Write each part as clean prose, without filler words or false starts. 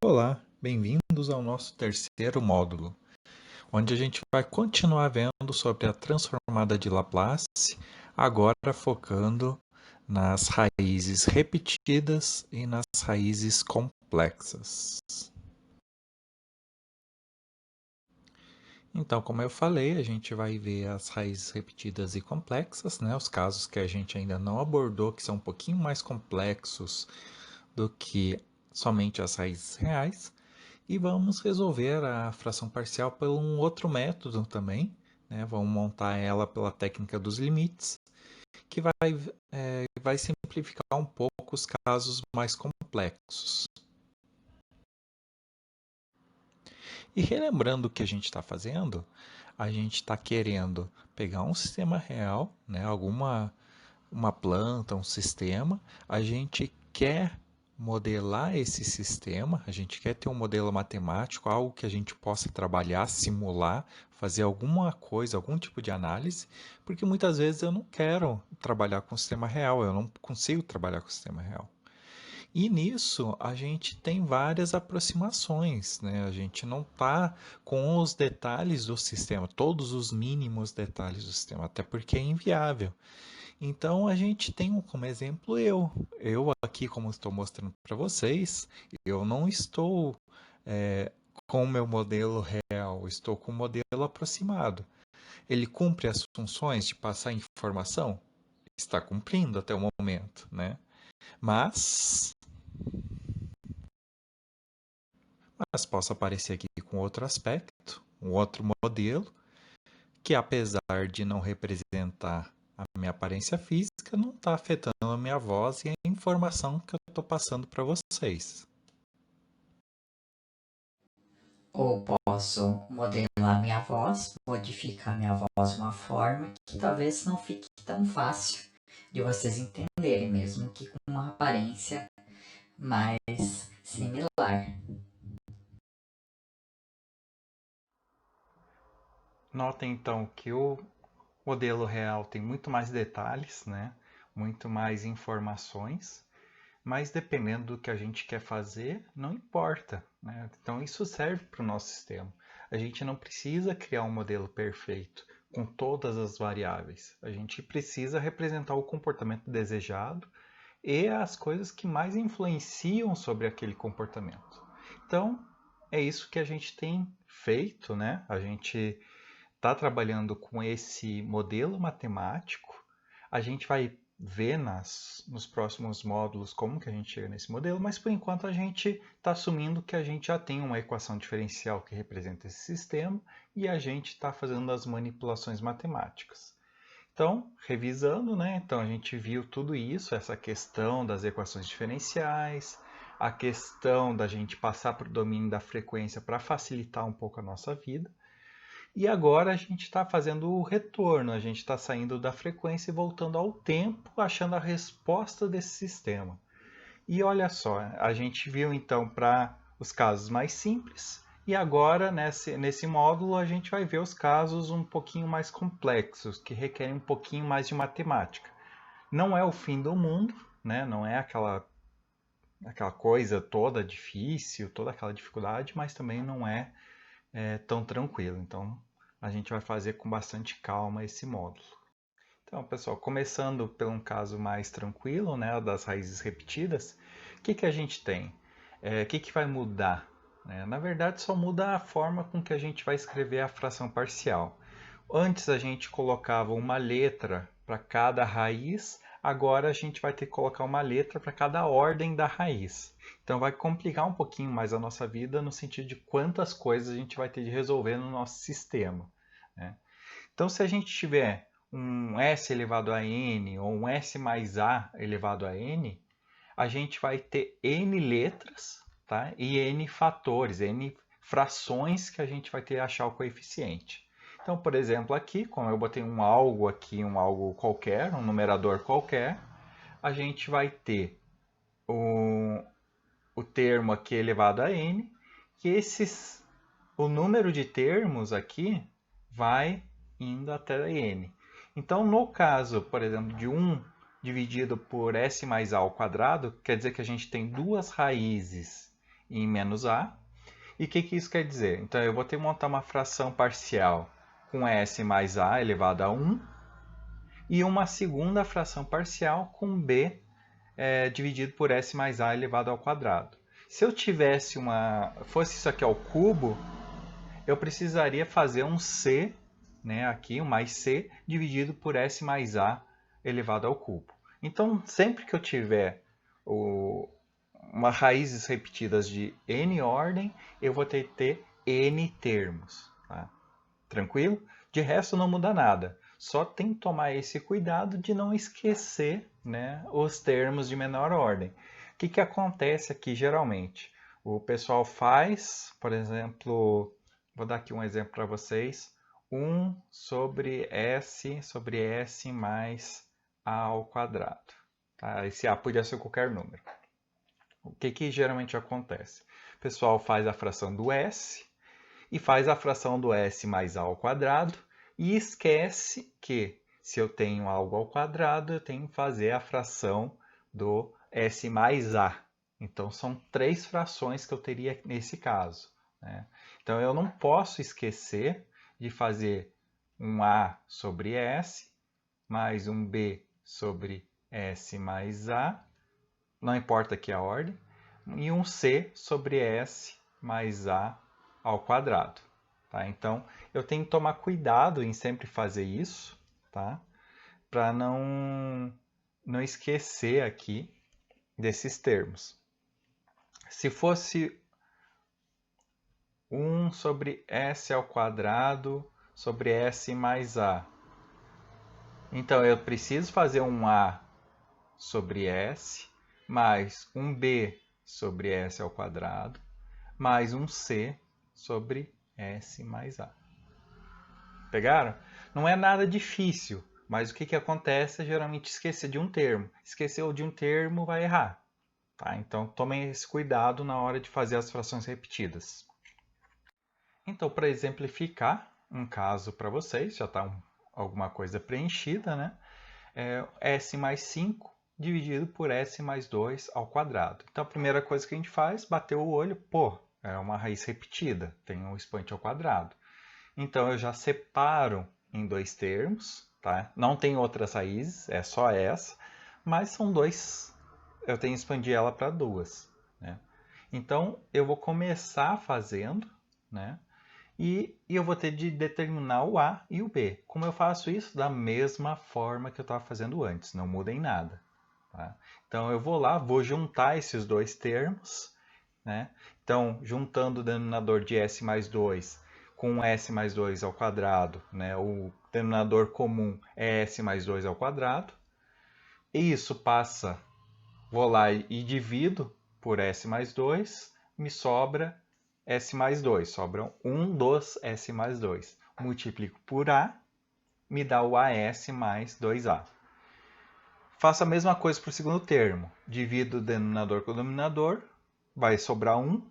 Olá, bem-vindos ao nosso terceiro módulo, onde a gente vai continuar vendo sobre a transformada de Laplace, agora focando nas raízes repetidas e nas raízes complexas. Então, como eu falei, a gente vai ver as raízes repetidas e complexas, né? Os casos que a gente ainda não abordou, que são um pouquinho mais complexos do que somente as raízes reais. E vamos resolver a fração parcial por um outro método também, né? Vamos montar ela pela técnica dos limites, que vai simplificar um pouco os casos mais complexos. E relembrando o que a gente está fazendo, a gente está querendo pegar um sistema real, né? Uma planta, um sistema, a gente quer modelar esse sistema, a gente quer ter um modelo matemático, algo que a gente possa trabalhar, simular, fazer alguma coisa, algum tipo de análise, porque muitas vezes eu não quero trabalhar com o sistema real, eu não consigo trabalhar com o sistema real. E nisso a gente tem várias aproximações, né? A gente não está com os detalhes do sistema, todos os mínimos detalhes do sistema, até porque é inviável. Então a gente tem como exemplo eu. Eu aqui, como estou mostrando para vocês, eu não estou com o meu modelo real, estou com o modelo aproximado. Ele cumpre as funções de passar informação? Está cumprindo até o momento, né? Mas, mas posso aparecer aqui com outro aspecto, um outro modelo, que apesar de não representar a minha aparência física, não está afetando a minha voz e a informação que eu estou passando para vocês. Ou posso modelar minha voz, modificar minha voz de uma forma que talvez não fique tão fácil de vocês entenderem, mesmo que com uma aparência mais similar. Notem então que o modelo real tem muito mais detalhes, né? Muito mais informações, mas dependendo do que a gente quer fazer, não importa, né? Então isso serve para o nosso sistema. A gente não precisa criar um modelo perfeito com todas as variáveis. A gente precisa representar o comportamento desejado e as coisas que mais influenciam sobre aquele comportamento. Então, é isso que a gente tem feito, né? A gente está trabalhando com esse modelo matemático. A gente vai ver nos próximos módulos como que a gente chega nesse modelo, mas por enquanto a gente está assumindo que a gente já tem uma equação diferencial que representa esse sistema e a gente está fazendo as manipulações matemáticas. Então, revisando, né? Então a gente viu tudo isso, essa questão das equações diferenciais, a questão da gente passar para o domínio da frequência para facilitar um pouco a nossa vida. E agora a gente está fazendo o retorno, a gente está saindo da frequência e voltando ao tempo, achando a resposta desse sistema. E olha só, a gente viu então para os casos mais simples, e agora nesse módulo a gente vai ver os casos um pouquinho mais complexos, que requerem um pouquinho mais de matemática. Não é o fim do mundo, né? Não é aquela coisa toda difícil, toda aquela dificuldade, mas também não é tão tranquilo. Então a gente vai fazer com bastante calma esse módulo. Então, pessoal, começando por um caso mais tranquilo, né, das raízes repetidas, o que a gente tem? O que vai mudar? Na verdade, só muda a forma com que a gente vai escrever a fração parcial. Antes a gente colocava uma letra para cada raiz, agora a gente vai ter que colocar uma letra para cada ordem da raiz. Então vai complicar um pouquinho mais a nossa vida no sentido de quantas coisas a gente vai ter de resolver no nosso sistema, né? Então, se a gente tiver um s elevado a n ou um s mais a elevado a n, a gente vai ter n letras, tá? E n fatores, n frações que a gente vai ter que achar o coeficiente. Então, por exemplo, aqui, como eu botei um algo aqui, um algo qualquer, um numerador qualquer, a gente vai ter o termo aqui elevado a n, que o número de termos aqui vai indo até n. Então, no caso, por exemplo, de 1 dividido por s mais a ao quadrado, quer dizer que a gente tem duas raízes em menos a. E o que isso quer dizer? Então, eu vou ter que montar uma fração parcial com s mais a elevado a 1 e uma segunda fração parcial com b dividido por s mais a elevado ao quadrado. Se eu tivesse fosse isso aqui ao cubo, eu precisaria fazer um c, né, aqui, um mais c, dividido por s mais a elevado ao cubo. Então, sempre que eu tiver uma raízes repetidas de n ordem, eu vou ter que ter n termos. Tá? Tranquilo? De resto não muda nada. Só tem que tomar esse cuidado de não esquecer, né, os termos de menor ordem. O que acontece aqui geralmente? O pessoal faz, por exemplo, vou dar aqui um exemplo para vocês, 1 sobre s mais a ao quadrado. Tá? Esse a podia ser qualquer número. O que geralmente acontece? O pessoal faz a fração do s e faz a fração do s mais a ao quadrado e esquece que se eu tenho algo ao quadrado, eu tenho que fazer a fração do s mais a. Então, são 3 frações que eu teria nesse caso. Né? Então, eu não posso esquecer de fazer um a sobre s mais um b sobre s mais a, não importa aqui a ordem, e um c sobre s mais a ao quadrado. Tá? Então, eu tenho que tomar cuidado em sempre fazer isso, tá? Para não esquecer aqui desses termos. Se fosse 1 sobre s ao quadrado sobre s mais a, então eu preciso fazer um a sobre s mais um b sobre s ao quadrado mais um c sobre s mais a. Pegaram? Não é nada difícil, mas o que acontece é geralmente esquecer de um termo. Esqueceu de um termo, vai errar. Tá? Então, tomem esse cuidado na hora de fazer as frações repetidas. Então, para exemplificar um caso para vocês, já está alguma coisa preenchida, né? S mais 5 dividido por S mais 2 ao quadrado. Então, a primeira coisa que a gente faz, bateu o olho, pô, é uma raiz repetida, tem um expoente ao quadrado. Então, eu já separo em 2 termos, tá? Não tem outras raízes, é só essa, mas são 2, eu tenho que expandir ela para 2. Né? Então, eu vou começar fazendo, né? E eu vou ter de determinar o A e o B. Como eu faço isso? Da mesma forma que eu estava fazendo antes, não muda em nada. Tá? Então, eu vou lá, vou juntar esses 2 termos. Né? Então, juntando o denominador de S mais 2 com S mais 2 ao quadrado, né? O denominador comum é S mais 2 ao quadrado. E isso passa, vou lá e divido por S mais 2, me sobra S mais 2, sobram 1 dos S mais 2. Multiplico por A, me dá o AS mais 2A. Faço a mesma coisa para o segundo termo. Divido o denominador com o denominador, vai sobrar 1.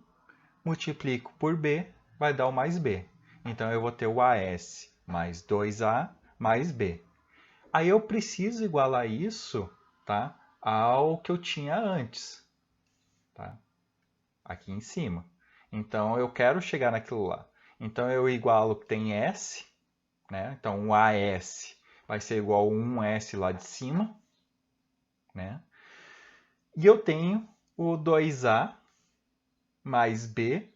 Multiplico por B, vai dar o mais B. Então, eu vou ter o AS mais 2A mais B. Aí, eu preciso igualar isso, tá, ao que eu tinha antes. Tá? Aqui em cima. Então, eu quero chegar naquilo lá. Então, eu igualo que tem S, né? Então, o AS vai ser igual a 1S lá de cima, né? E eu tenho o 2A mais B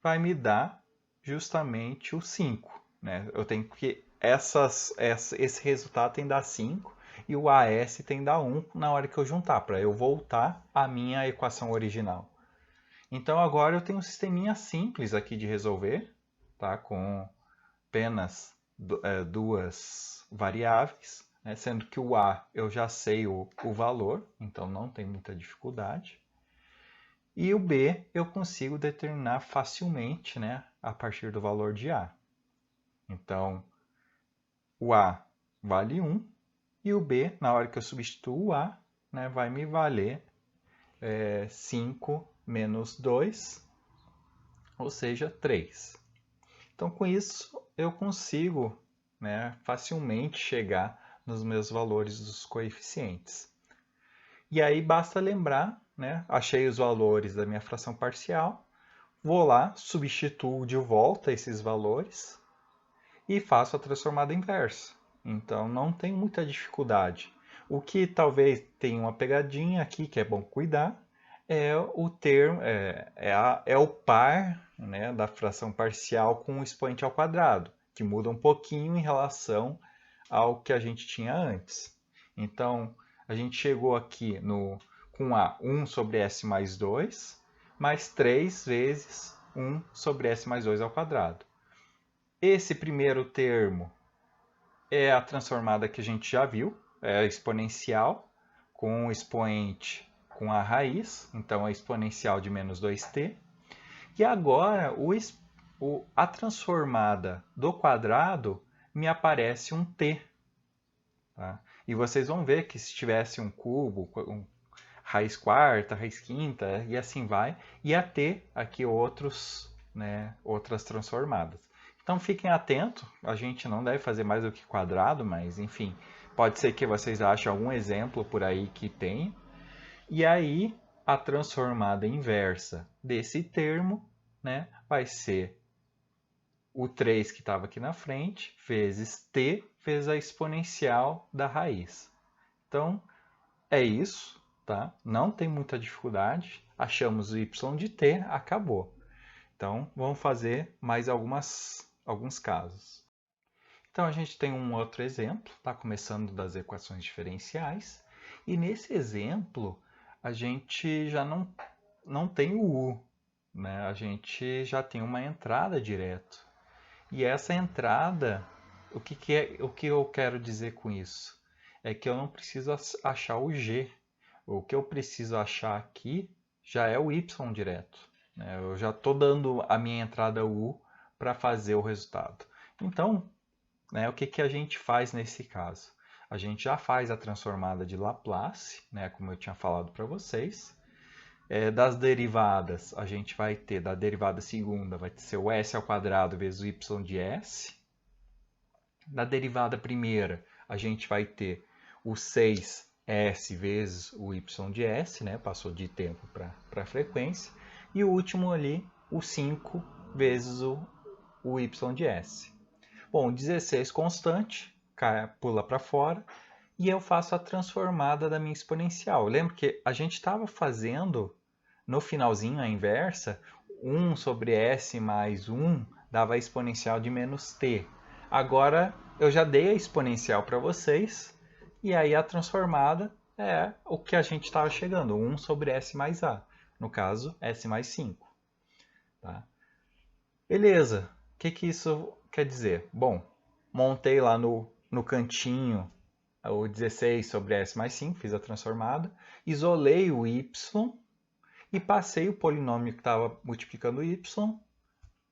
vai me dar justamente o 5, né? Eu tenho que esse resultado tem que dar 5 e o AS tem que dar 1 na hora que eu juntar, para eu voltar à minha equação original. Então, agora eu tenho um sisteminha simples aqui de resolver, tá? Com apenas 2 variáveis, né? Sendo que o A eu já sei o valor, então não tem muita dificuldade. E o B eu consigo determinar facilmente, né? A partir do valor de A. Então, o A vale 1 e o B, na hora que eu substituo o A, né, vai me valer 5 menos 2, ou seja, 3. Então, com isso, eu consigo, né, facilmente chegar nos meus valores dos coeficientes. E aí basta lembrar, né? Achei os valores da minha fração parcial, vou lá, substituo de volta esses valores e faço a transformada inversa. Então não tem muita dificuldade. O que talvez tenha uma pegadinha aqui que é bom cuidar é o termo, é o par, né, da fração parcial com o expoente ao quadrado, que muda um pouquinho em relação ao que a gente tinha antes. Então, a gente chegou aqui com a 1 sobre s mais 2, mais 3 vezes 1 sobre s mais 2 ao quadrado. Esse primeiro termo é a transformada que a gente já viu, é a exponencial, com o expoente com a raiz, então a exponencial de menos 2t. E agora, a transformada do quadrado me aparece um t. Tá? E vocês vão ver que se tivesse um cubo, raiz quarta, raiz quinta, e assim vai, ia ter aqui outras transformadas. Então fiquem atentos, a gente não deve fazer mais do que quadrado, mas enfim, pode ser que vocês achem algum exemplo por aí que tem. E aí a transformada inversa desse termo, né, vai ser o 3 que estava aqui na frente, vezes t, vezes a exponencial da raiz. Então, é isso, tá? Não tem muita dificuldade. Achamos o y de t, acabou. Então, vamos fazer mais alguns casos. Então, a gente tem um outro exemplo, tá? Começando das equações diferenciais. E nesse exemplo, a gente já não tem o u, né? A gente já tem uma entrada direto. E essa entrada, o que eu quero dizer com isso? É que eu não preciso achar o g. O que eu preciso achar aqui já é o y direto, né? Eu já estou dando a minha entrada u para fazer o resultado. Então, né, o que a gente faz nesse caso? A gente já faz a transformada de Laplace, né, como eu tinha falado para vocês. Das derivadas, a gente vai ter, da derivada segunda, vai ser o s ao quadrado vezes o y de s. Da derivada primeira, a gente vai ter o 6s vezes o y de s, né? Passou de tempo para frequência. E o último ali, o 5 vezes o y de s. Bom, 16 constante, pula para fora. E eu faço a transformada da minha exponencial. Lembra que a gente estava fazendo, no finalzinho, a inversa, 1 sobre s mais 1 dava a exponencial de menos t. Agora eu já dei a exponencial para vocês, e aí a transformada é o que a gente estava chegando, 1 sobre s mais a. No caso, s mais 5. Tá? Beleza, o que isso quer dizer? Bom, montei lá no cantinho o 16 sobre s mais 5, fiz a transformada, isolei o y e passei o polinômio que estava multiplicando o y,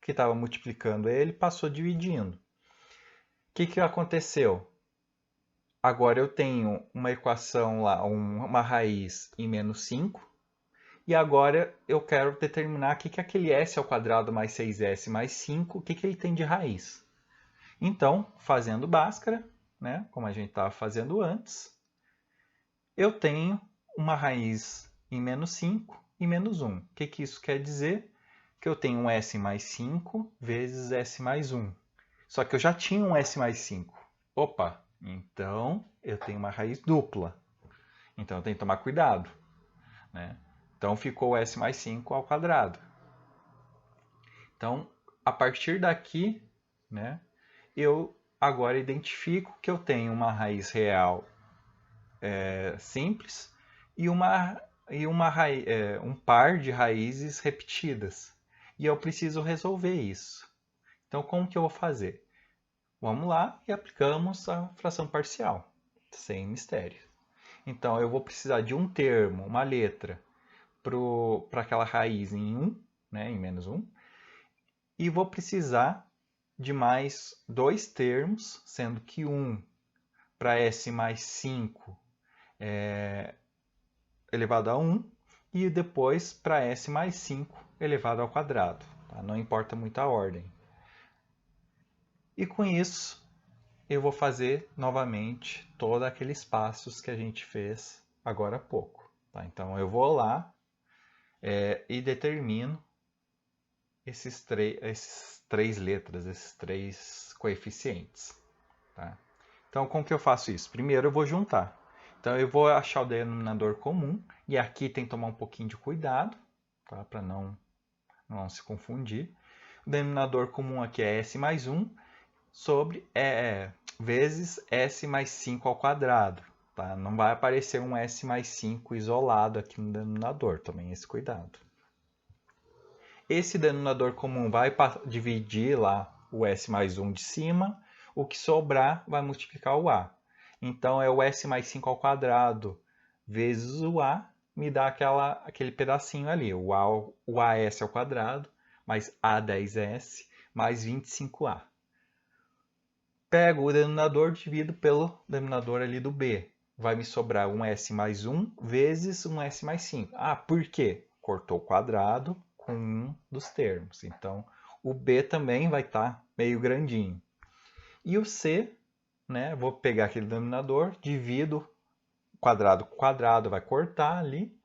que estava multiplicando ele, passou dividindo. O que aconteceu? Agora eu tenho uma equação lá, uma raiz em menos 5, e agora eu quero determinar o que aquele s ao quadrado mais 6s mais 5, o que ele tem de raiz. Então, fazendo Bhaskara, né, como a gente estava fazendo antes, eu tenho uma raiz em menos 5 e menos 1. O que isso quer dizer? Que eu tenho um s mais 5 vezes s mais 1. Só que eu já tinha um s mais 5. Opa, então eu tenho uma raiz dupla. Então eu tenho que tomar cuidado, né? Então ficou s mais 5 ao quadrado. Então, a partir daqui, né, eu agora identifico que eu tenho uma raiz real simples e um par de raízes repetidas. E eu preciso resolver isso. Então, como que eu vou fazer? Vamos lá e aplicamos a fração parcial, sem mistério. Então, eu vou precisar de um termo, uma letra, para aquela raiz em 1, né, em menos 1. E vou precisar de mais dois termos, sendo que um para s mais 5 elevado a 1 e depois para s mais 5 elevado ao quadrado. Tá? Não importa muito a ordem. E com isso, eu vou fazer novamente todos aqueles passos que a gente fez agora há pouco. Tá? Então, eu vou lá e determino esses três letras, esses três coeficientes. Tá? Então, como que eu faço isso? Primeiro eu vou juntar. Então, eu vou achar o denominador comum, e aqui tem que tomar um pouquinho de cuidado, tá? Para não se confundir. O denominador comum aqui é s mais 1 sobre vezes s mais 5 ao quadrado. Tá? Não vai aparecer um s mais 5 isolado aqui no denominador, tomem esse cuidado. Esse denominador comum vai dividir lá o s mais 1 de cima, o que sobrar vai multiplicar o a. Então, é o s mais 5 ao quadrado vezes o a, me dá aquele pedacinho ali, o as ao quadrado, mais a10s, mais 25a. Pego o denominador, divido pelo denominador ali do b. Vai me sobrar um s mais 1 vezes um s mais 5. Ah, por quê? Cortou o quadrado com um dos termos. Então, o b também vai estar meio grandinho. E o c, né, vou pegar aquele denominador, divido quadrado com quadrado, vai cortar ali,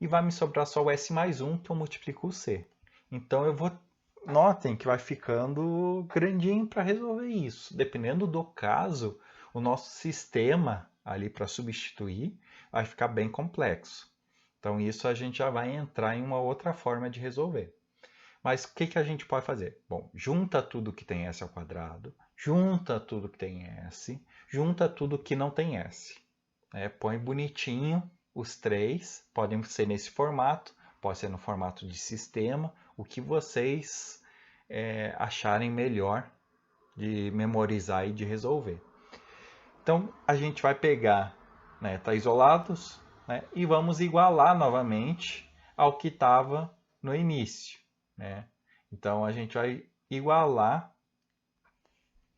e vai me sobrar só o s mais 1, que eu multiplico o c. Então, notem que vai ficando grandinho para resolver isso. Dependendo do caso, o nosso sistema ali para substituir vai ficar bem complexo. Então, isso a gente já vai entrar em uma outra forma de resolver. Mas o que a gente pode fazer? Bom, junta tudo que tem s ao quadrado, junta tudo que tem s, junta tudo que não tem s. Põe bonitinho os três, podem ser nesse formato, pode ser no formato de sistema, o que vocês acharem melhor de memorizar e de resolver. Então, a gente vai pegar, tá isolados, e vamos igualar novamente ao que estava no início. Então, a gente vai igualar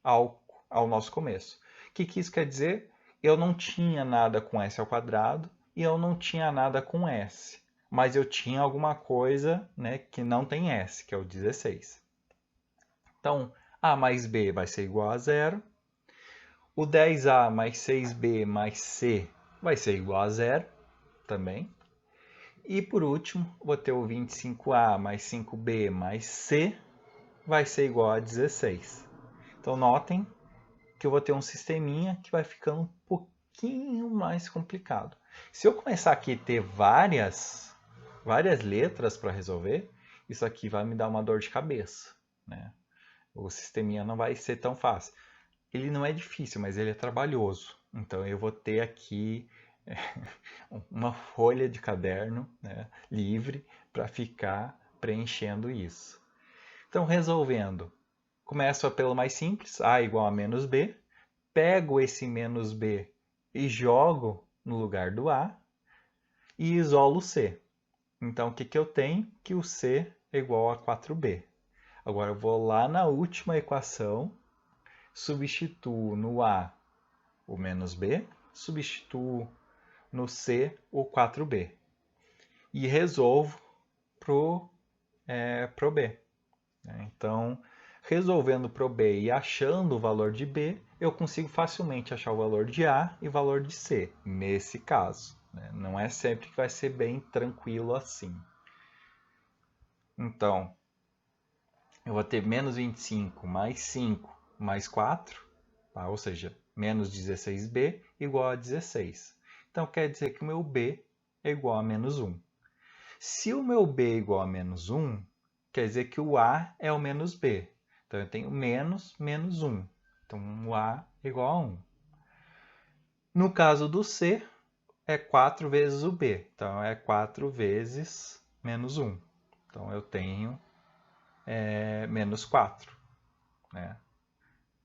ao nosso começo. O que isso quer dizer? Eu não tinha nada com s ao quadrado e eu não tinha nada com s. Mas eu tinha alguma coisa que não tem s, que é o 16. Então, a mais b vai ser igual a 0. O 10a mais 6b mais c vai ser igual a 0 também. E por último, vou ter o 25a mais 5b mais c vai ser igual a 16. Então, notem que eu vou ter um sisteminha que vai ficando um pouquinho mais complicado. Se eu começar aqui a ter várias letras para resolver, isso aqui vai me dar uma dor de cabeça. O sisteminha não vai ser tão fácil. Ele não é difícil, mas ele é trabalhoso. Então, eu vou ter aqui uma folha de caderno livre para ficar preenchendo isso. Então, resolvendo, começo pelo mais simples, a igual a menos b, pego esse menos b e jogo no lugar do a e isolo o c. Então, o que eu tenho? Que o c é igual a 4b. Agora, eu vou lá na última equação, substituo no a o menos b, substituo no c o 4b e resolvo pro b. Então, resolvendo pro b e achando o valor de b, eu consigo facilmente achar o valor de a e o valor de c, nesse caso. Não é sempre que vai ser bem tranquilo assim. Então, eu vou ter menos 25 mais 5 mais 4, tá? Ou seja, menos 16b igual a 16. Então, quer dizer que o meu b é igual a menos 1. Se o meu b é igual a menos 1, quer dizer que o a é o menos b. Então, eu tenho menos 1. Então, o a é igual a 1. No caso do c, é 4 vezes o b. Então, é 4 vezes menos 1. Então, eu tenho menos 4.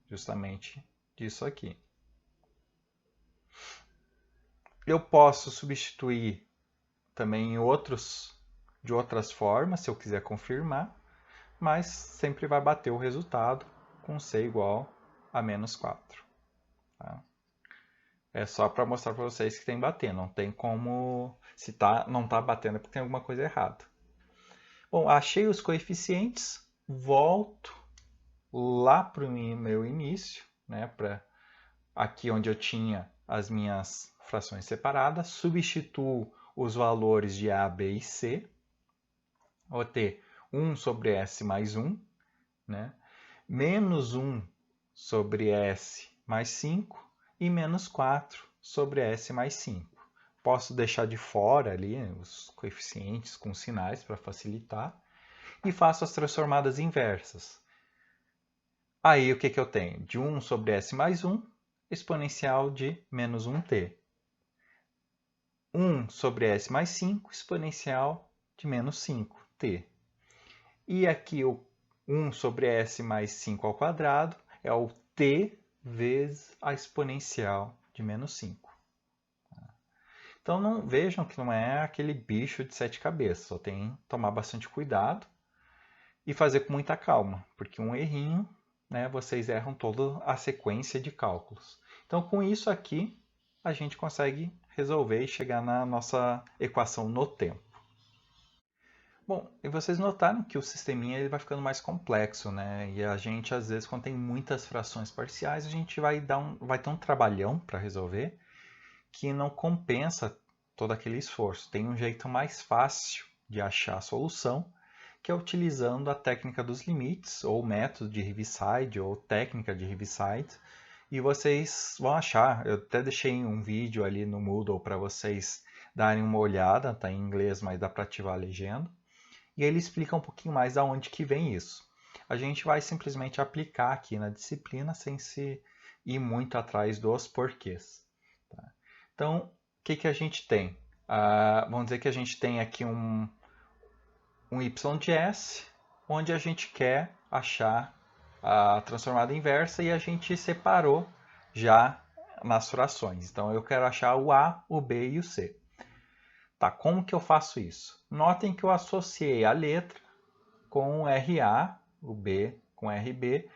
Justamente disso aqui. Eu posso substituir também de outras formas, se eu quiser confirmar, mas sempre vai bater o resultado com c igual a menos 4. Tá? É só para mostrar para vocês que tem bater, não tem como, se não está batendo é porque tem alguma coisa errada. Bom, achei os coeficientes, volto lá para o meu início, para aqui onde eu tinha as minhas frações separadas, substituo os valores de a, b e c, vou ter 1 sobre S mais 1, né? Menos 1 sobre S mais 5 e menos 4 sobre S mais 5. Posso deixar de fora ali os coeficientes com sinais para facilitar e faço as transformadas inversas. Aí o que eu tenho? De 1 sobre S mais 1, exponencial de menos 1t. 1 sobre S mais 5, exponencial de menos 5t. E aqui o 1 sobre S mais 5 ao quadrado é o t vezes a exponencial de menos 5. Então vejam que não é aquele bicho de 7 cabeças, só tem que tomar bastante cuidado e fazer com muita calma, porque um errinho, né, vocês erram toda a sequência de cálculos. Então com isso aqui a gente consegue resolver e chegar na nossa equação no tempo. Bom, e vocês notaram que o sisteminha ele vai ficando mais complexo, né? E a gente, às vezes, quando tem muitas frações parciais, a gente vai ter um trabalhão para resolver que não compensa todo aquele esforço. Tem um jeito mais fácil de achar a solução, que é utilizando a técnica dos limites, ou método de Heaviside, ou técnica de Heaviside. E vocês vão achar, eu até deixei um vídeo ali no Moodle para vocês darem uma olhada, tá em inglês, mas dá para ativar a legenda. E ele explica um pouquinho mais aonde que vem isso. A gente vai simplesmente aplicar aqui na disciplina sem se ir muito atrás dos porquês. Tá? Então, o que a gente tem? Vamos dizer que a gente tem aqui um y de s, onde a gente quer achar a transformada inversa e a gente separou já nas frações. Então, eu quero achar o a, o b e o c. Tá, como que eu faço isso? Notem que eu associei a letra com o RA, o B com RB,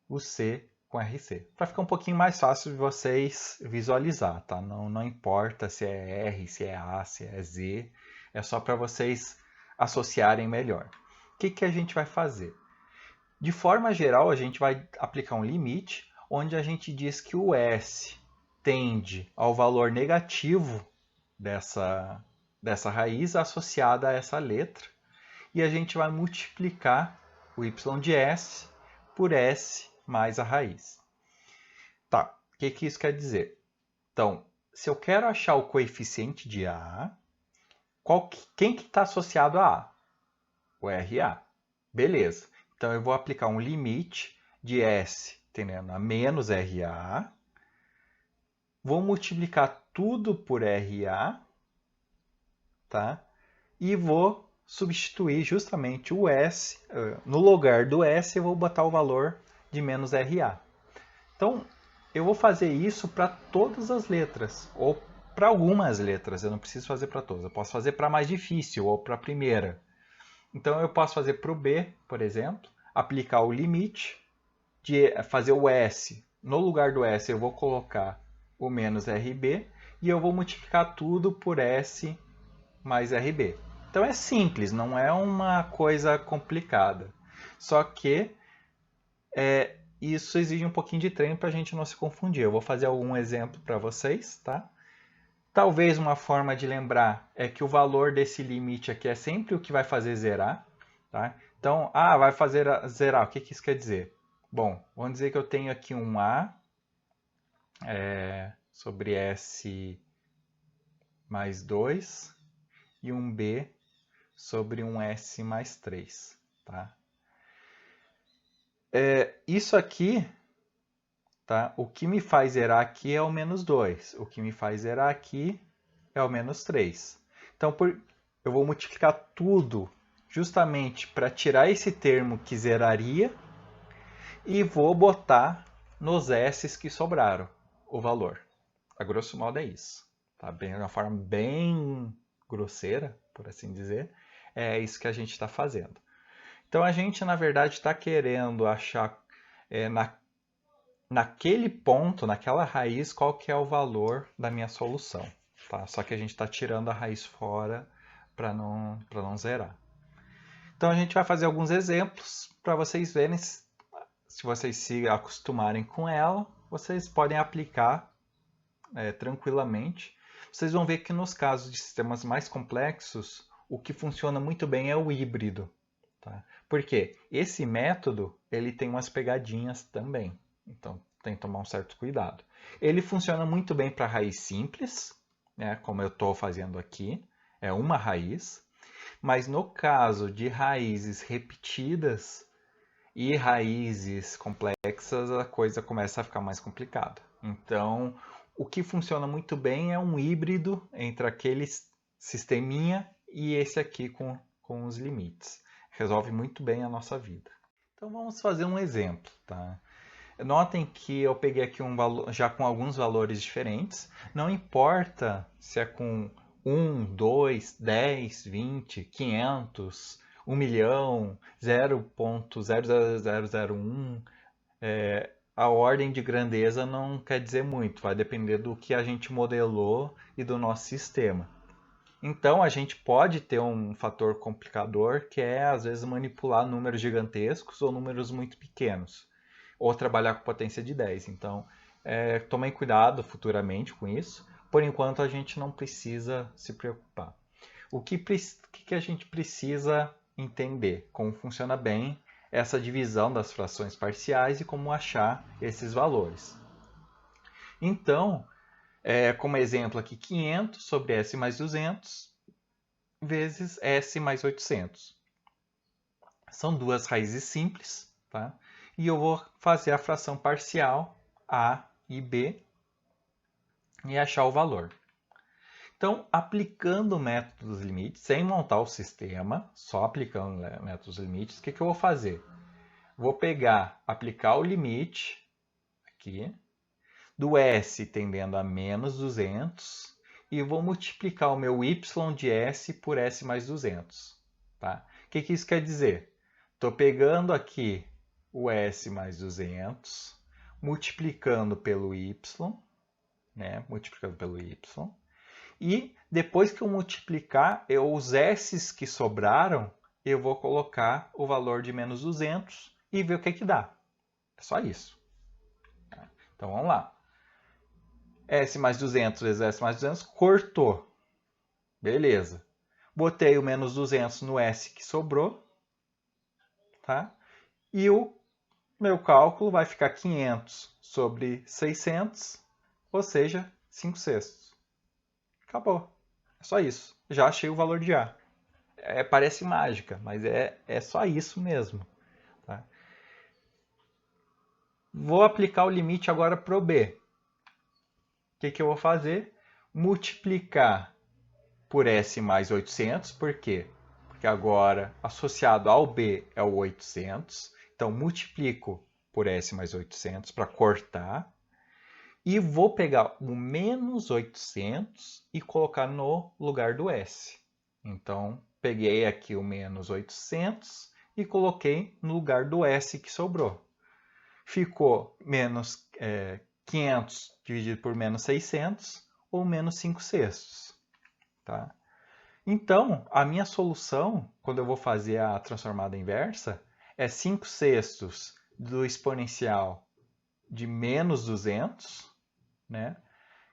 o C com RC. Para ficar um pouquinho mais fácil de vocês visualizar, tá? Não importa se é R, se é A, se é Z, é só para vocês associarem melhor. O que a gente vai fazer? De forma geral, a gente vai aplicar um limite, onde a gente diz que o S tende ao valor negativo dessa raiz associada a essa letra, e a gente vai multiplicar o y de s por s mais a raiz. Tá, o que isso quer dizer? Então, se eu quero achar o coeficiente de A, quem que está associado a A? O RA. Beleza. Então, eu vou aplicar um limite de S tendendo a menos RA, vou multiplicar tudo por RA, tá? E vou substituir justamente o S, no lugar do S eu vou botar o valor de menos RA. Então, eu vou fazer isso para todas as letras, ou para algumas letras, eu não preciso fazer para todas, eu posso fazer para a mais difícil, ou para a primeira. Então, eu posso fazer para o B, por exemplo, aplicar o limite, de fazer o S, no lugar do S eu vou colocar o menos RB, e eu vou multiplicar tudo por S mais RB. Então é simples, não é uma coisa complicada. Só que isso exige um pouquinho de treino para a gente não se confundir. Eu vou fazer algum exemplo para vocês, tá? Talvez uma forma de lembrar é que o valor desse limite aqui é sempre o que vai fazer zerar, tá? Então, vai fazer zerar. O que isso quer dizer? Bom, vamos dizer que eu tenho aqui um A sobre S mais 2 e um B sobre um S mais 3. Tá? Isso aqui, tá? O que me faz zerar aqui é o menos 2. O que me faz zerar aqui é o menos 3. Então, eu vou multiplicar tudo justamente para tirar esse termo que zeraria e vou botar nos S's que sobraram o valor. A grosso modo é isso. Tá? De uma forma bem grosseira, por assim dizer, é isso que a gente está fazendo. Então a gente, na verdade, está querendo achar naquele ponto, naquela raiz, qual que é o valor da minha solução. Tá? Só que a gente está tirando a raiz fora para não zerar. Então a gente vai fazer alguns exemplos para vocês verem. Se vocês se acostumarem com ela, vocês podem aplicar tranquilamente. Vocês vão ver que nos casos de sistemas mais complexos, o que funciona muito bem é o híbrido. Tá? Porque esse método ele tem umas pegadinhas também. Então tem que tomar um certo cuidado. Ele funciona muito bem para raiz simples, né, como eu estou fazendo aqui. É uma raiz. Mas no caso de raízes repetidas e raízes complexas, a coisa começa a ficar mais complicada. Então, o que funciona muito bem é um híbrido entre aquele sisteminha e esse aqui com os limites. Resolve muito bem a nossa vida. Então, vamos fazer um exemplo. Tá? Notem que eu peguei aqui um valor, já com alguns valores diferentes. Não importa se é com 1, 2, 10, 20, 500, 1 milhão, 0.00001. A ordem de grandeza não quer dizer muito, vai depender do que a gente modelou e do nosso sistema. Então, a gente pode ter um fator complicador que é, às vezes, manipular números gigantescos ou números muito pequenos, ou trabalhar com potência de 10. Então, tomem cuidado futuramente com isso. Por enquanto, a gente não precisa se preocupar. O que a gente precisa entender? Como funciona bem essa divisão das frações parciais e como achar esses valores. Então, como exemplo aqui, 500 sobre S mais 200 vezes S mais 800. São duas raízes simples, tá? E eu vou fazer a fração parcial A e B e achar o valor. Então, aplicando o método dos limites, sem montar o sistema, só aplicando o método dos limites, o que eu vou fazer? Vou aplicar o limite aqui, do S tendendo a menos 200, e vou multiplicar o meu y de S por S mais 200. Tá? O que isso quer dizer? Estou pegando aqui o S mais 200, multiplicando pelo y, né? Multiplicando pelo y, e depois que eu multiplicar, os S's que sobraram, eu vou colocar o valor de menos 200 e ver o que dá. É só isso. Então vamos lá. S mais 200 vezes S mais 200, cortou. Beleza. Botei o menos 200 no S que sobrou. Tá? E o meu cálculo vai ficar 500 sobre 600, ou seja, 5 sextos. Acabou. É só isso. Já achei o valor de A. Parece mágica, mas é só isso mesmo. Tá? Vou aplicar o limite agora para o B. O que eu vou fazer? Multiplicar por S mais 800. Por quê? Porque agora, associado ao B, é o 800. Então, multiplico por S mais 800 para cortar. E vou pegar o menos 800 e colocar no lugar do S. Então, peguei aqui o menos 800 e coloquei no lugar do S que sobrou. Ficou menos 500 dividido por menos 600, ou menos 5 sextos. Tá? Então, a minha solução, quando eu vou fazer a transformada inversa, é 5 sextos do exponencial de menos 200, né?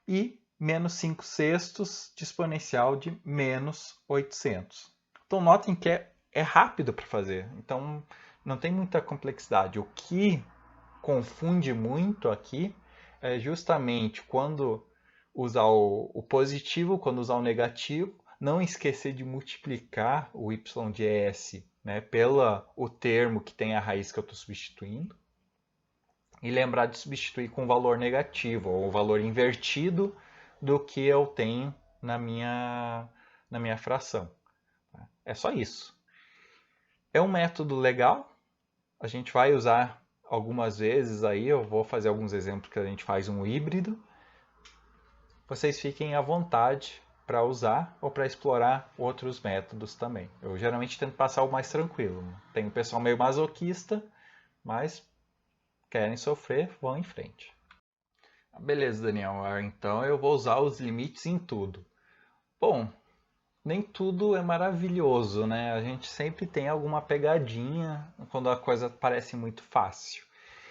E menos 5 sextos de exponencial de menos 800. Então, notem que é rápido para fazer. Então, não tem muita complexidade. O que confunde muito aqui é justamente quando usar o positivo, quando usar o negativo, não esquecer de multiplicar o y de S, né, o termo que tem a raiz que eu estou substituindo, e lembrar de substituir com valor negativo, ou valor invertido do que eu tenho na minha fração. É só isso. É um método legal, a gente vai usar algumas vezes aí, eu vou fazer alguns exemplos que a gente faz um híbrido. Vocês fiquem à vontade para usar ou para explorar outros métodos também. Eu geralmente tento passar o mais tranquilo. Tem um pessoal meio masoquista, mas querem sofrer, vão em frente. Beleza, Daniel. Então eu vou usar os limites em tudo. Bom, nem tudo é maravilhoso, né? A gente sempre tem alguma pegadinha quando a coisa parece muito fácil.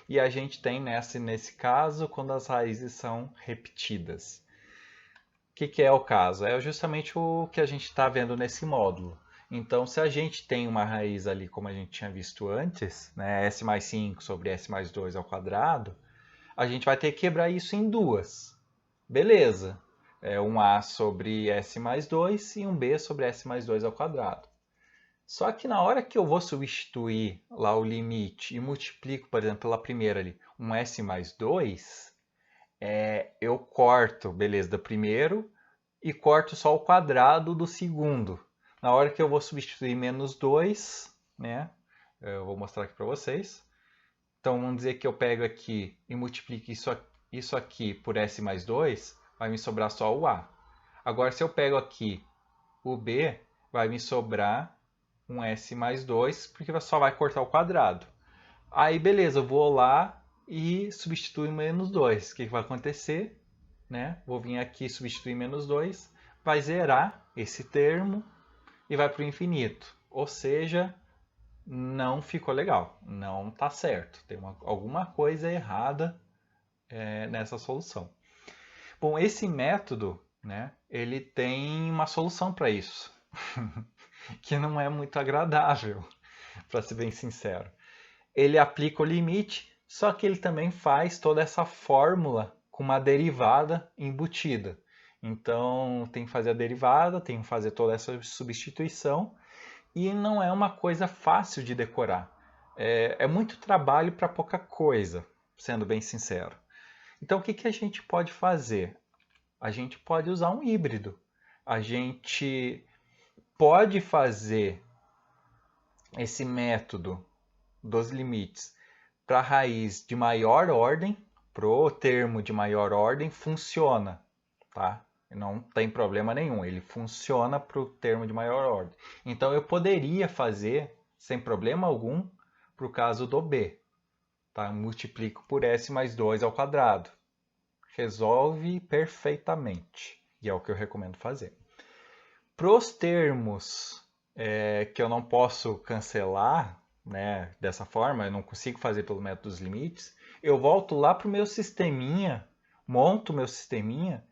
E a gente tem nesse caso quando as raízes são repetidas. que é o caso? É justamente o que a gente está vendo nesse módulo. Então, se a gente tem uma raiz ali, como a gente tinha visto antes, né, s mais 5 sobre s mais 2 ao quadrado, a gente vai ter que quebrar isso em duas. Beleza. É um a sobre s mais 2 e um b sobre s mais 2 ao quadrado. Só que na hora que eu vou substituir lá o limite e multiplico, por exemplo, pela primeira ali, um s mais 2, eu corto, beleza, do primeiro e corto só o quadrado do segundo. Na hora que eu vou substituir menos 2, né, eu vou mostrar aqui para vocês. Então vamos dizer que eu pego aqui e multiplico isso aqui por s mais 2, vai me sobrar só o a. Agora se eu pego aqui o b, vai me sobrar um s mais 2, porque só vai cortar o quadrado. Aí beleza, eu vou lá e substituo menos 2. O que vai acontecer? Né? Vou vir aqui substituir menos 2, vai zerar esse termo e vai para o infinito. Ou seja, não ficou legal, não está certo. Tem alguma coisa errada nessa solução. Bom, esse método, né, ele tem uma solução para isso, que não é muito agradável, para ser bem sincero. Ele aplica o limite, só que ele também faz toda essa fórmula com uma derivada embutida. Então, tem que fazer a derivada, tem que fazer toda essa substituição, e não é uma coisa fácil de decorar. É muito trabalho para pouca coisa, sendo bem sincero. Então, o que a gente pode fazer? A gente pode usar um híbrido. A gente pode fazer esse método dos limites para a raiz de maior ordem, para o termo de maior ordem, funciona, tá? Não tem problema nenhum, ele funciona para o termo de maior ordem. Então eu poderia fazer, sem problema algum, para o caso do b. Tá? Multiplico por s mais 2 ao quadrado. Resolve perfeitamente, e é o que eu recomendo fazer. Para os termos que eu não posso cancelar, né, dessa forma, eu não consigo fazer pelo método dos limites, eu volto lá para o meu sisteminha, monto o meu sisteminha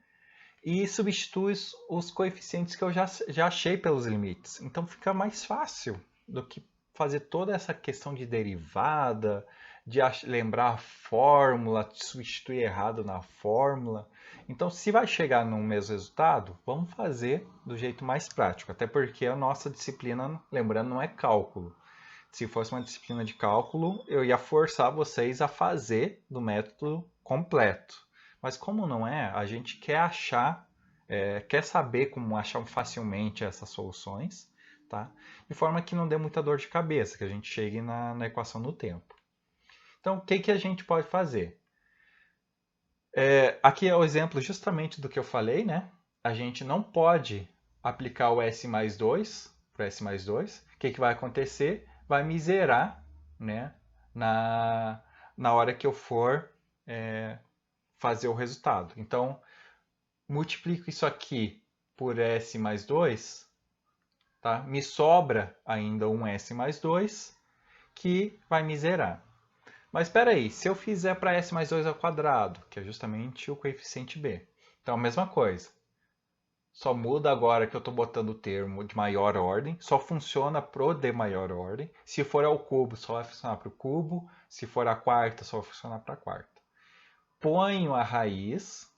e substituo os coeficientes que eu já achei pelos limites. Então fica mais fácil do que fazer toda essa questão de derivada, de lembrar a fórmula, de substituir errado na fórmula. Então, se vai chegar no mesmo resultado, vamos fazer do jeito mais prático. Até porque a nossa disciplina, lembrando, não é cálculo. Se fosse uma disciplina de cálculo, eu ia forçar vocês a fazer do método completo. Mas como não é, a gente quer achar, quer saber como achar facilmente essas soluções, tá? De forma que não dê muita dor de cabeça, que a gente chegue na equação no tempo. Então, o que a gente pode fazer? Aqui é o exemplo justamente do que eu falei, né? A gente não pode aplicar o S mais 2 para S mais 2. O que vai acontecer? Vai me zerar, né? Na hora que eu for fazer o resultado. Então, multiplico isso aqui por S mais 2, tá? Me sobra ainda um S mais 2, que vai me zerar. Mas espera aí, se eu fizer para S mais 2 ao quadrado, que é justamente o coeficiente B, então a mesma coisa. Só muda agora que eu estou botando o termo de maior ordem, só funciona pro de maior ordem. Se for ao cubo, só vai funcionar para o cubo. Se for a quarta, só vai funcionar para a quarta. Ponho a raiz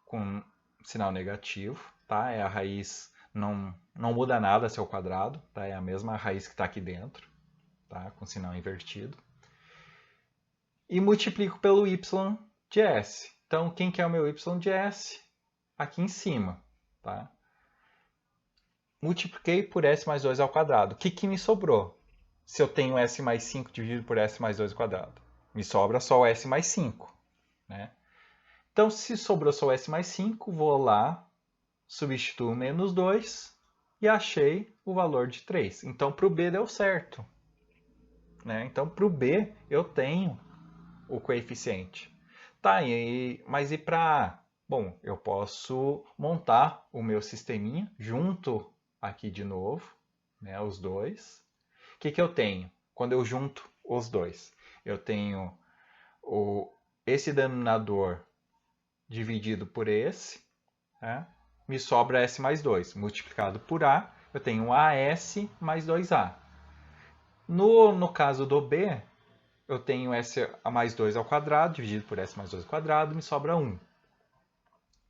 com sinal negativo, tá? É a raiz, não muda nada se é o quadrado, tá? É a mesma raiz que está aqui dentro, tá? Com sinal invertido. E multiplico pelo y de s. Então, quem que é o meu y de s? Aqui em cima, tá? Multipliquei por s mais 2 ao quadrado. O que me sobrou? Se eu tenho s mais 5 dividido por s mais 2 ao quadrado. Me sobra só o s mais 5, né? Então, se sobrou só o s mais 5, vou lá, substituo menos 2 e achei o valor de 3. Então, para o b deu certo, né? Então, para o b eu tenho o coeficiente. Tá, mas e para A? Bom, eu posso montar o meu sisteminha junto aqui de novo, né, os dois. O que eu tenho quando eu junto os dois? Eu tenho esse denominador dividido por esse, né? me sobra S mais 2. Multiplicado por A, eu tenho AS mais 2A. No caso do B, eu tenho S mais 2 ao quadrado, dividido por S mais 2 ao quadrado, me sobra 1.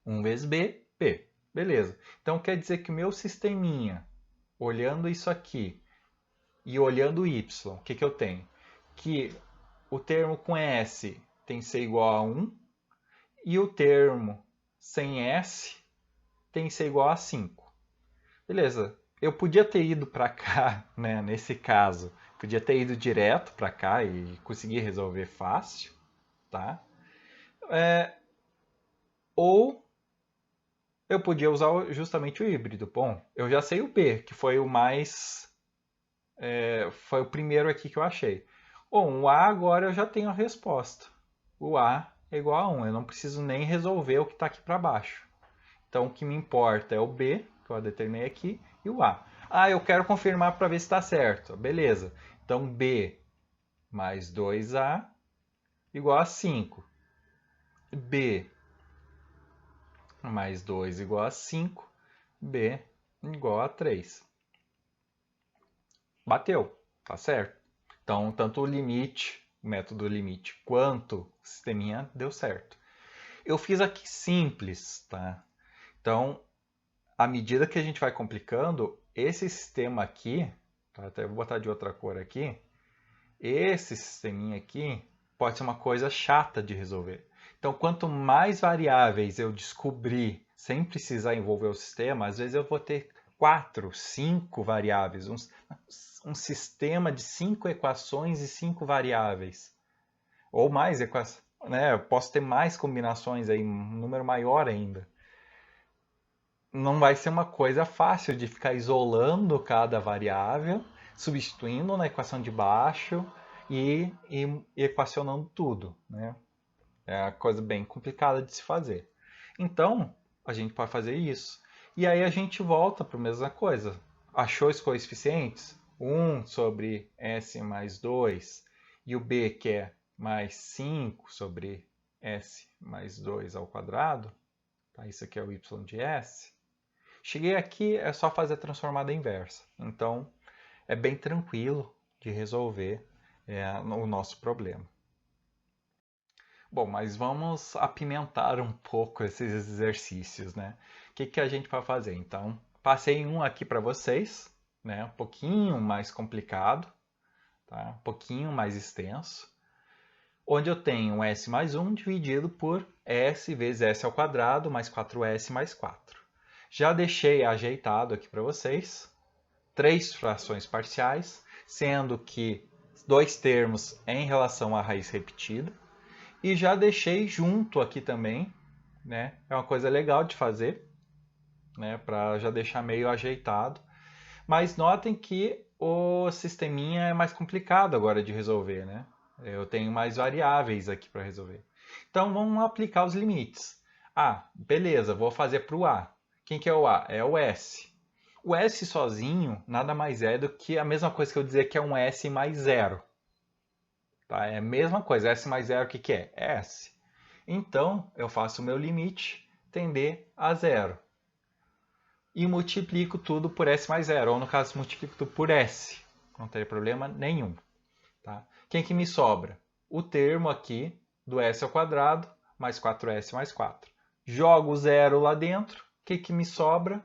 1 vezes B, P. Beleza. Então, quer dizer que o meu sisteminha, olhando isso aqui e olhando o Y, o que eu tenho? Que o termo com S tem que ser igual a 1 e o termo sem S tem que ser igual a 5. Beleza. Eu podia ter ido para cá, né, nesse caso. Podia ter ido direto para cá e conseguir resolver fácil, tá? Ou eu podia usar justamente o híbrido. Bom, eu já sei o B, que foi o mais... foi o primeiro aqui que eu achei. Bom, o A agora eu já tenho a resposta. O A é igual a 1. Eu não preciso nem resolver o que está aqui para baixo. Então, o que me importa é o B, que eu determinei aqui, e o A. Ah, eu quero confirmar para ver se está certo. Beleza. Então, B mais 2A igual a 5. B mais 2 igual a 5. B igual a 3. Bateu, tá certo. Então, tanto o limite, o método limite, quanto o sisteminha deu certo. Eu fiz aqui simples, tá? Então, à medida que a gente vai complicando, esse sistema aqui, tá? Até vou botar de outra cor aqui, esse sisteminha aqui pode ser uma coisa chata de resolver. Então, quanto mais variáveis eu descobrir sem precisar envolver o sistema, às vezes eu vou ter 4, 5 variáveis, um sistema de 5 equações e 5 variáveis. Ou mais equações, né? Eu posso ter mais combinações aí, um número maior ainda. Não vai ser uma coisa fácil de ficar isolando cada variável, substituindo na equação de baixo e equacionando tudo, né? É uma coisa bem complicada de se fazer. Então, a gente pode fazer isso. E aí a gente volta para a mesma coisa. Achou os coeficientes? 1 sobre S mais 2 e o B, que é mais 5 sobre S mais 2 ao quadrado. Tá? Isso aqui é o y de S. Cheguei aqui, é só fazer a transformada inversa. Então, é bem tranquilo de resolver o nosso problema. Bom, mas vamos apimentar um pouco esses exercícios, né? O que a gente vai fazer? Então, passei um aqui para vocês, né? Um pouquinho mais complicado, tá? Um pouquinho mais extenso, onde eu tenho S mais 1 dividido por S vezes S ao quadrado mais 4S mais 4. Já deixei ajeitado aqui para vocês 3 frações parciais, sendo que 2 termos em relação à raiz repetida. E já deixei junto aqui também, né? É uma coisa legal de fazer, né? Para já deixar meio ajeitado. Mas notem que o sisteminha é mais complicado agora de resolver, né? Eu tenho mais variáveis aqui para resolver. Então vamos aplicar os limites. Ah, beleza, vou fazer para o A. Quem que é o A? É o S. O S sozinho nada mais é do que a mesma coisa que eu dizer que é um S mais zero. Tá? É a mesma coisa. S mais zero, o que é? É S. Então, eu faço o meu limite tender a zero. E multiplico tudo por S mais zero. Ou, no caso, multiplico tudo por S. Não tem problema nenhum. Tá? Quem que me sobra? O termo aqui do S ao quadrado mais 4S mais 4. Jogo zero lá dentro. O que me sobra?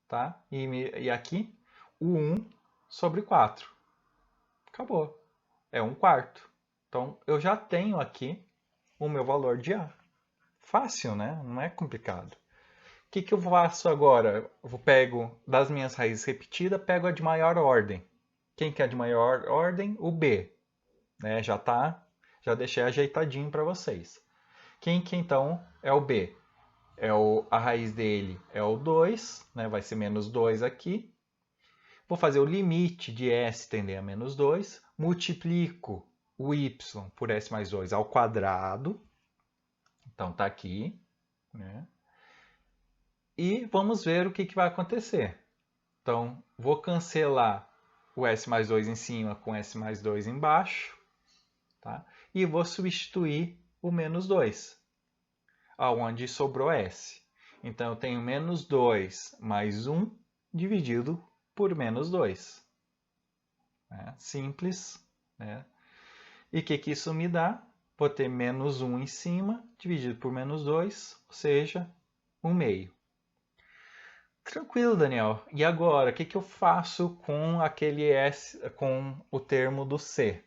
Tá? E aqui, o 1 sobre 4. Acabou. É 1/4. Então, eu já tenho aqui o meu valor de A. Fácil, né? Não é complicado. O que eu faço agora? Eu pego das minhas raízes repetidas, pego a de maior ordem. Quem que é de maior ordem? O B. Né? Já deixei ajeitadinho para vocês. Quem que então é o B? A raiz dele é o 2, né? Vai ser menos 2 aqui. Vou fazer o limite de S tender a menos 2. Multiplico o y por S mais 2 ao quadrado. Então, está aqui. Né? E vamos ver o que vai acontecer. Então, vou cancelar o S mais 2 em cima com S mais 2 embaixo. Tá? E vou substituir o menos 2, aonde sobrou S. Então, eu tenho menos 2 mais 1 dividido por menos 2. Simples. Né? E o que isso me dá? Vou ter menos 1 em cima, dividido por menos 2, ou seja, 1 meio. Tranquilo, Daniel. E agora, o que eu faço com aquele S, com o termo do C?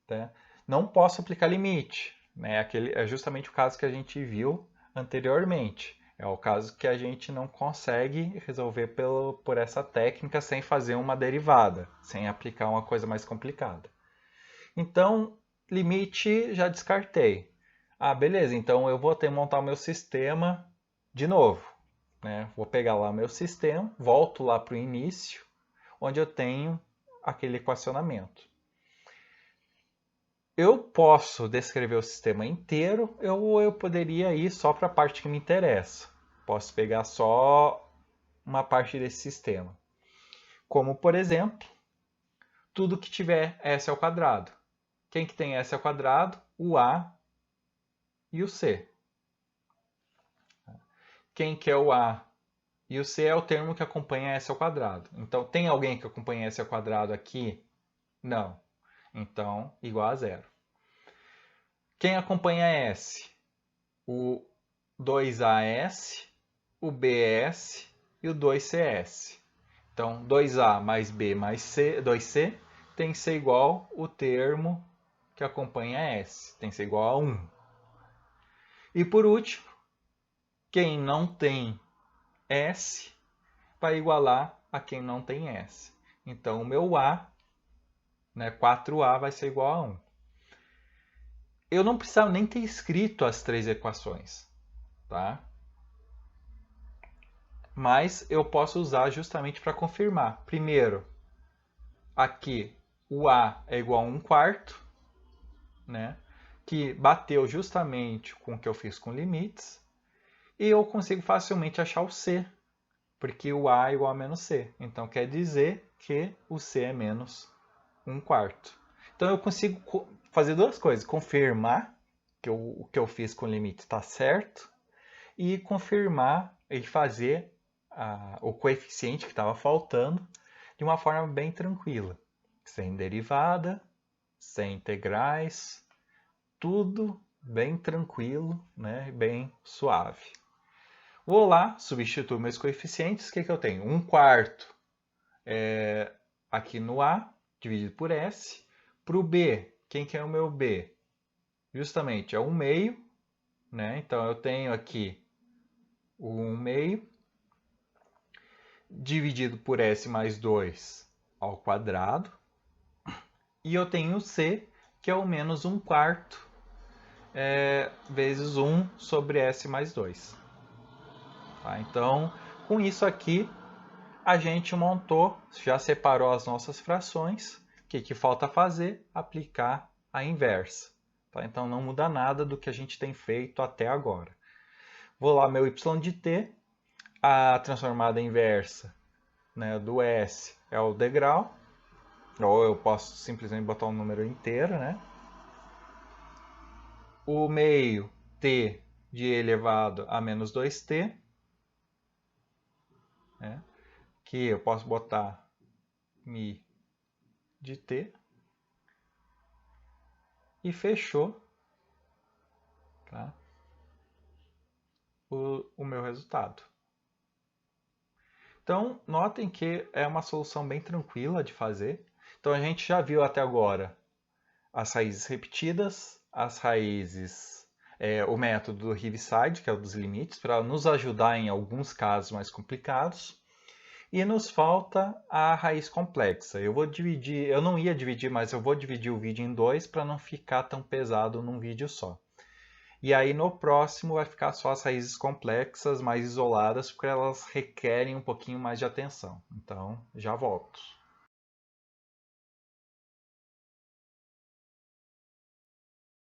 Tá? Não posso aplicar limite. Né? É justamente o caso que a gente viu anteriormente. É o caso que a gente não consegue resolver por essa técnica sem fazer uma derivada, sem aplicar uma coisa mais complicada. Então, limite já descartei. Beleza, então eu vou ter que montar o meu sistema de novo. Né? Vou pegar lá o meu sistema, volto lá para o início, onde eu tenho aquele equacionamento. Eu posso descrever o sistema inteiro ou eu poderia ir só para a parte que me interessa. Posso pegar só uma parte desse sistema. Como, por exemplo, tudo que tiver S ao quadrado. Quem que tem S ao quadrado? O A e o C. Quem que é o A e o C é o termo que acompanha S ao quadrado. Então, tem alguém que acompanha S ao quadrado aqui? Não. Então, igual a zero. Quem acompanha S? O 2AS, o BS e o 2CS. Então, 2A mais B mais C, 2C tem que ser igual o termo que acompanha S. Tem que ser igual a 1. E por último, quem não tem S vai igualar a quem não tem S. Então, o meu A, né, 4A, vai ser igual a 1. Eu não precisava nem ter escrito as três equações, tá? Mas eu posso usar justamente para confirmar. Primeiro, aqui o A é igual a 1/4, né? Que bateu justamente com o que eu fiz com limites. E eu consigo facilmente achar o C, porque o A é igual a menos C. Então, quer dizer que o C é menos 1/4. Então, eu consigo fazer duas coisas. Confirmar que o que eu fiz com limite está certo e confirmar e fazer o coeficiente que estava faltando de uma forma bem tranquila. Sem derivada, sem integrais, tudo bem tranquilo, né? Bem suave. Vou lá, substituo meus coeficientes. O que eu tenho? 1/4 aqui no A, dividido por S. Para o B, quem que é o meu B? Justamente é 1 meio. Né? Então, eu tenho aqui o 1 meio dividido por S mais 2 ao quadrado. E eu tenho o C, que é o menos 1/4 vezes 1 sobre S mais 2. Tá? Então, com isso aqui, a gente montou, já separou as nossas frações. O que falta fazer? Aplicar a inversa. Tá? Então, não muda nada do que a gente tem feito até agora. Vou lá, meu y de t, a transformada inversa, né, do S é o degrau, ou eu posso simplesmente botar um número inteiro, né? O meio, t de e elevado a menos 2t, né? Que eu posso botar mi de t, e fechou, tá? o meu resultado. Então, notem que é uma solução bem tranquila de fazer. Então, a gente já viu até agora as raízes repetidas, as raízes, o método do Heaviside, que é o dos limites, para nos ajudar em alguns casos mais complicados. E nos falta a raiz complexa. Eu não ia dividir, mas eu vou dividir o vídeo em dois para não ficar tão pesado num vídeo só. E aí no próximo vai ficar só as raízes complexas, mais isoladas, porque elas requerem um pouquinho mais de atenção. Então, já volto.